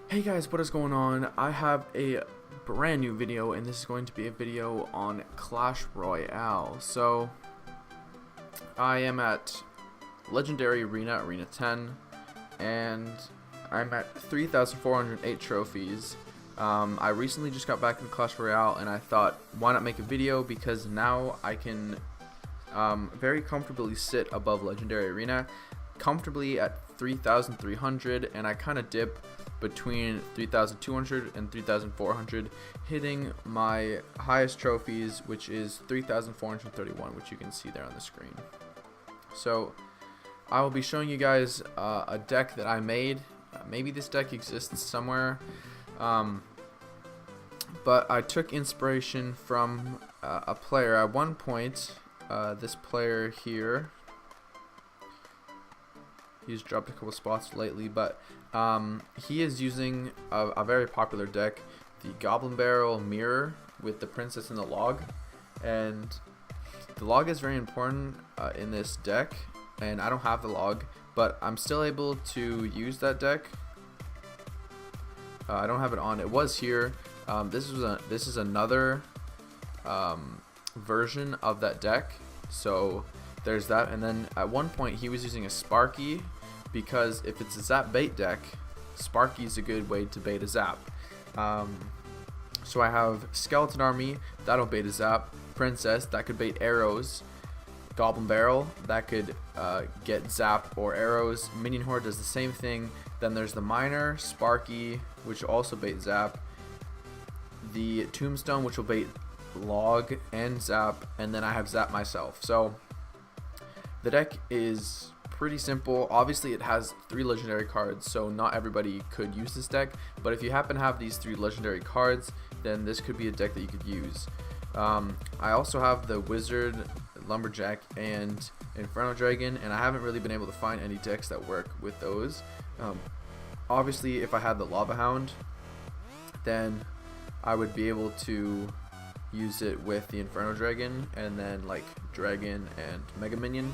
Hey guys, what is going on? I have a brand new video, and this is going to be a video on Clash Royale. So I am at Legendary Arena, Arena 10, and I'm at 3,408 trophies. I recently just got back into Clash Royale, and I thought, why not make a video, because now I can very comfortably sit above Legendary Arena, comfortably at 3,300, and I kind of dip between 3,200 and 3,400, hitting my highest trophies, which is 3,431, which you can see there on the screen. So I will be showing you guys a deck that I made. Maybe this deck exists somewhere, but I took inspiration from a player. At one point, this player here, he's dropped a couple spots lately, but he is using a very popular deck, the Goblin Barrel Mirror with the Princess and the Log. And the log is very important in this deck, and I don't have the log, but I'm still able to use that deck. I don't have it on. It was here. This is another version of that deck, so there's that. And then at one point he was using a Sparky, because if it's a zap bait deck, Sparky is a good way to bait a zap. So I have Skeleton Army, that'll bait a zap. Princess, that could bait arrows. Goblin Barrel, that could get zap or arrows. Minion Horde does the same thing. Then there's the Miner, Sparky, which will also bait zap. The Tombstone, which will bait log and zap. And then I have zap myself. So the deck is pretty simple. Obviously it has 3 legendary cards, so not everybody could use this deck, but if you happen to have these 3 legendary cards, then this could be a deck that you could use. I also have the Wizard, Lumberjack, and Inferno Dragon, and I haven't really been able to find any decks that work with those. Obviously if I had the Lava Hound, then I would be able to use it with the Inferno Dragon and then like Dragon and Mega Minion,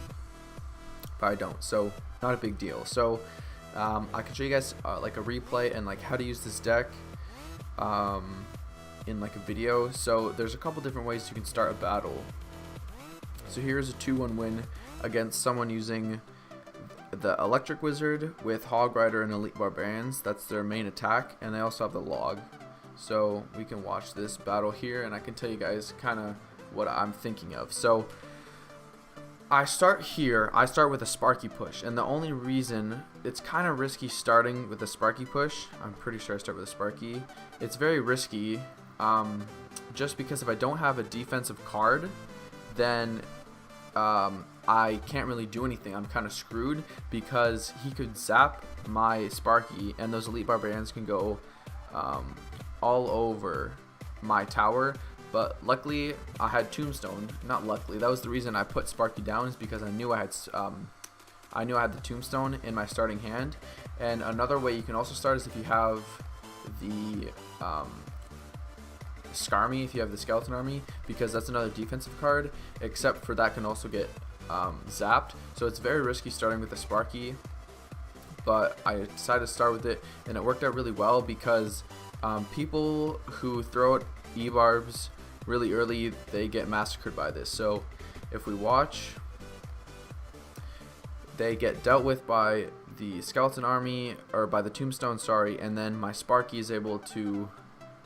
but I don't, so not a big deal. So I can show you guys like a replay and like how to use this deck in like a video. So there's a couple different ways you can start a battle. So here's a 2-1 win against someone using the Electric Wizard with Hog Rider and Elite Barbarians. That's their main attack, and they also have the log. So we can watch this battle here, and I can tell you guys kind of what I'm thinking of. So I start here. I start with a Sparky push, and the only reason it's kind of risky starting with a Sparky push, I'm pretty sure I start with a Sparky. It's very risky, just because if I don't have a defensive card, then I can't really do anything. I'm kind of screwed because he could zap my Sparky, and those Elite Barbarians can go all over my tower. But luckily I had Tombstone. Not luckily, that was the reason I put Sparky down, is because I knew I had the Tombstone in my starting hand. And another way you can also start is if you have the Skarmy, if you have the Skeleton Army, because that's another defensive card, except for that can also get zapped. So it's very risky starting with the Sparky, but I decided to start with it, and it worked out really well because people who throw out E-barbs really early, they get massacred by this. So if we watch, they get dealt with by the Skeleton Army, or by the Tombstone, sorry, and then my Sparky is able to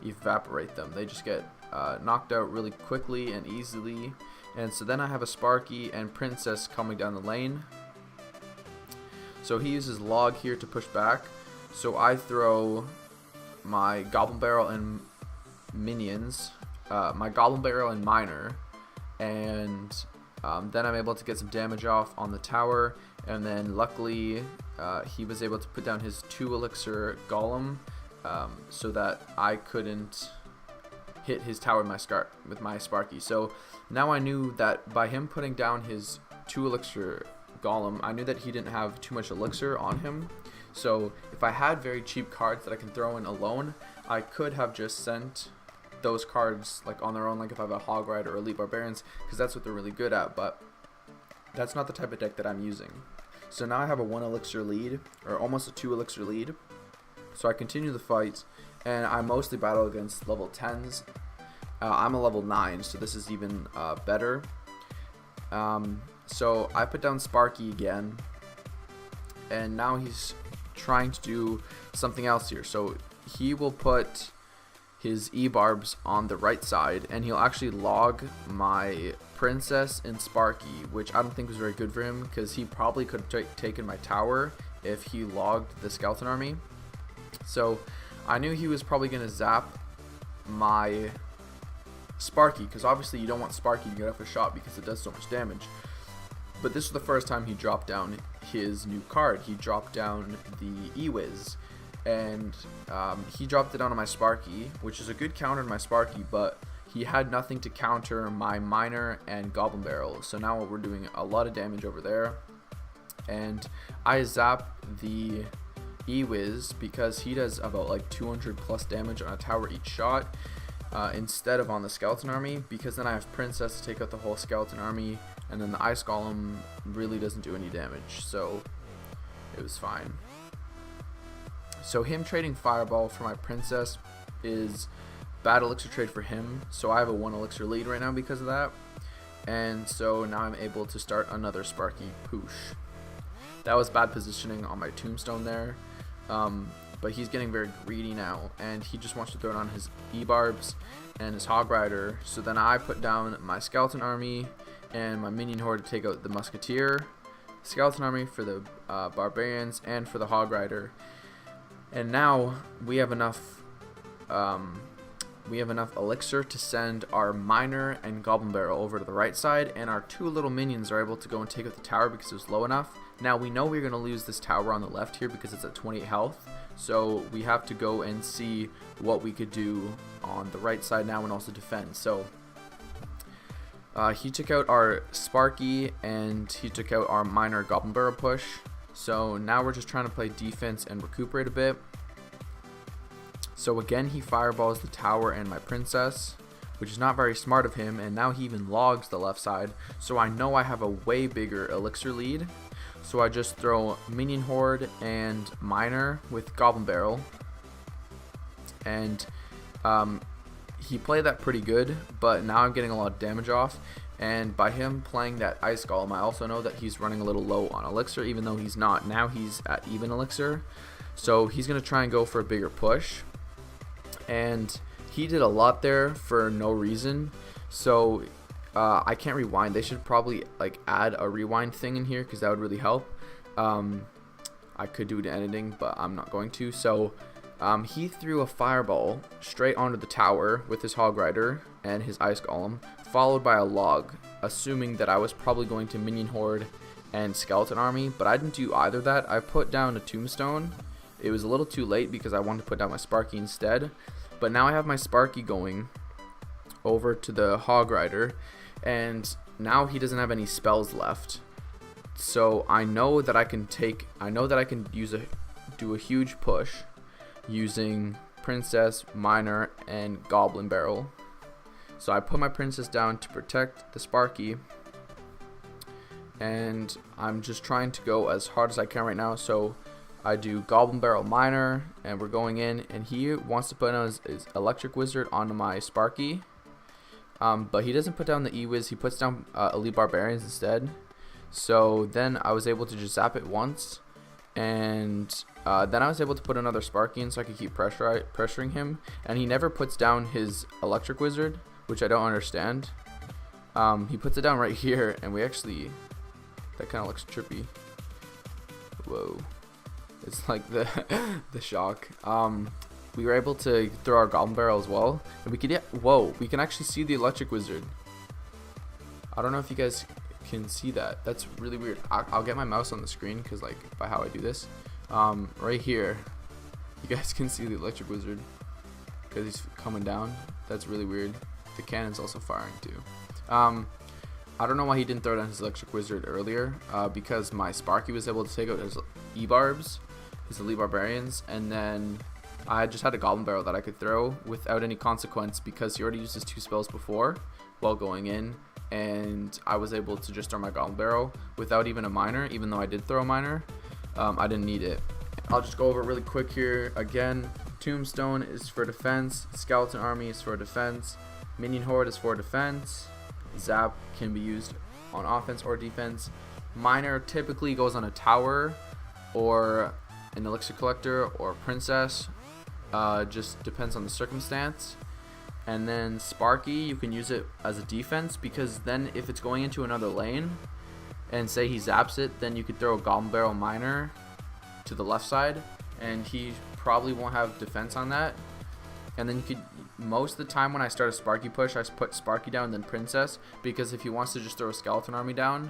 evaporate them. They just get knocked out really quickly and easily. And so then I have a Sparky and Princess coming down the lane. So he uses log here to push back. So I throw my Goblin Barrel and minions, my Goblin Barrel and Miner, and then I'm able to get some damage off on the tower. And then luckily he was able to put down his 2 elixir golem, so that I couldn't hit his tower with my Sparky. So now I knew that by him putting down his 2 elixir golem, I knew that he didn't have too much elixir on him. So if I had very cheap cards that I can throw in alone, I could have just sent those cards like on their own, like if I have a Hog Rider or Elite Barbarians, because that's what they're really good at. But that's not the type of deck that I'm using. So now I have a 1 elixir lead, or almost a 2 elixir lead. So I continue the fight, and I mostly battle against level 10s. I'm a level 9, so this is even better. So I put down Sparky again, and now he's trying to do something else here. So he will put his E-barbs on the right side, and he'll actually log my princess and Sparky, which I don't think was very good for him, because he probably could have taken my tower if he logged the skeleton army. So I knew he was probably going to zap my Sparky, because obviously you don't want Sparky to get off a shot because it does so much damage. But this was the first time he dropped down his new card. He dropped down the E-Wiz, and he dropped it down on my Sparky, which is a good counter to my Sparky, but he had nothing to counter my Miner and Goblin Barrel. So now we're doing a lot of damage over there, and I zap the E-Wiz because he does about like 200 plus damage on a tower each shot, instead of on the skeleton army, because then I have princess to take out the whole skeleton army, and then the ice golem really doesn't do any damage, so it was fine. So him trading fireball for my princess is bad elixir trade for him, so I have a 1 elixir lead right now because of that, and so now I'm able to start another Sparky push. That was bad positioning on my Tombstone there, but he's getting very greedy now, and he just wants to throw down his E-barbs and his Hog Rider. So then I put down my skeleton army and my Minion Horde to take out the Musketeer, skeleton army for the barbarians, and for the Hog Rider. And now we have enough elixir to send our Miner and Goblin Barrel over to the right side, and our 2 little minions are able to go and take out the tower because it was low enough. Now we know we're going to lose this tower on the left here because it's at 28 health, so we have to go and see what we could do on the right side now and also defend. So he took out our Sparky, and he took out our Miner Goblin Barrel push. So now we're just trying to play defense and recuperate a bit. So again, he fireballs the tower and my princess, which is not very smart of him, and now he even logs the left side. So I know I have a way bigger elixir lead. So I just throw Minion Horde and Miner with Goblin Barrel, and he played that pretty good, but now I'm getting a lot of damage off. And by him playing that Ice Golem, I also know that he's running a little low on elixir, even though he's not. Now he's at even elixir, so he's going to try and go for a bigger push. And he did a lot there for no reason, so I can't rewind. They should probably like add a rewind thing in here, because that would really help. I could do the editing, but I'm not going to. So he threw a fireball straight onto the tower with his Hog Rider and his Ice Golem, followed by a log, assuming that I was probably going to Minion Horde and Skeleton Army, but I didn't do either of that. I put down a Tombstone. It was a little too late because I wanted to put down my Sparky instead, but now I have my Sparky going over to the Hog Rider, and now he doesn't have any spells left. So I know that I can do a huge push using Princess, Miner, and Goblin Barrel. So I put my Princess down to protect the Sparky, and I'm just trying to go as hard as I can right now. So I do Goblin Barrel Miner, and we're going in, and he wants to put down his Electric Wizard onto my Sparky, but he doesn't put down the E-Wiz. He puts down Elite Barbarians instead. So then I was able to just zap it once, and then I was able to put another Sparky in so I could keep pressuring him, and he never puts down his Electric Wizard, which I don't understand. He puts it down right here, and we actually, that kind of looks trippy. Whoa, it's like the shock. We were able to throw our Goblin Barrel as well, and we could we can actually see the Electric Wizard. I don't know if you guys can see that. That's really weird. I'll get my mouse on the screen, because like by how I do this, right here you guys can see the Electric Wizard because he's coming down. That's really weird. The cannon's also firing too. I don't know why he didn't throw down his Electric Wizard earlier, because my Sparky was able to take out his E-Barbs, his Elite Barbarians, and then I just had a Goblin Barrel that I could throw without any consequence, because he already used his 2 spells before while going in, and I was able to just throw my Goblin Barrel without even a Miner, even though I did throw a Miner. I didn't need it. I'll just go over it really quick here. Again, Tombstone is for defense, Skeleton Army is for defense, Minion Horde is for defense, Zap can be used on offense or defense. Miner typically goes on a tower or an elixir collector or princess, just depends on the circumstance. And then Sparky, you can use it as a defense, because then if it's going into another lane and say he zaps it, then you could throw a Goblin Barrel Miner to the left side and he probably won't have defense on that. And then you could, most of the time when I start a Sparky push, I put Sparky down and then Princess, because if he wants to just throw a Skeleton Army down,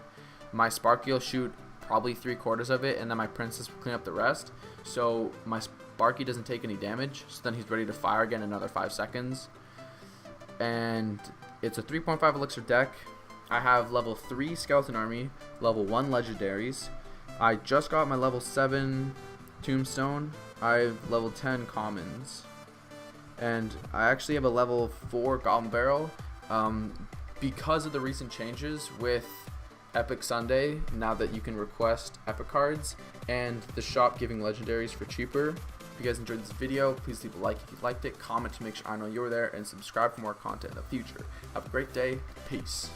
my Sparky will shoot probably 3/4 of it and then my Princess will clean up the rest. So my Sparky doesn't take any damage, so then he's ready to fire again in another 5 seconds. And it's a 3.5 elixir deck. I have level 3 Skeleton Army, level 1 legendaries. I just got my level 7 Tombstone. I have level 10 commons. And I actually have a level 4 Goblin Barrel. Because of the recent changes with Epic Sunday, now that you can request epic cards, and the shop giving legendaries for cheaper. If you guys enjoyed this video, please leave a like if you liked it, comment to make sure I know you were there, and subscribe for more content in the future. Have a great day. Peace.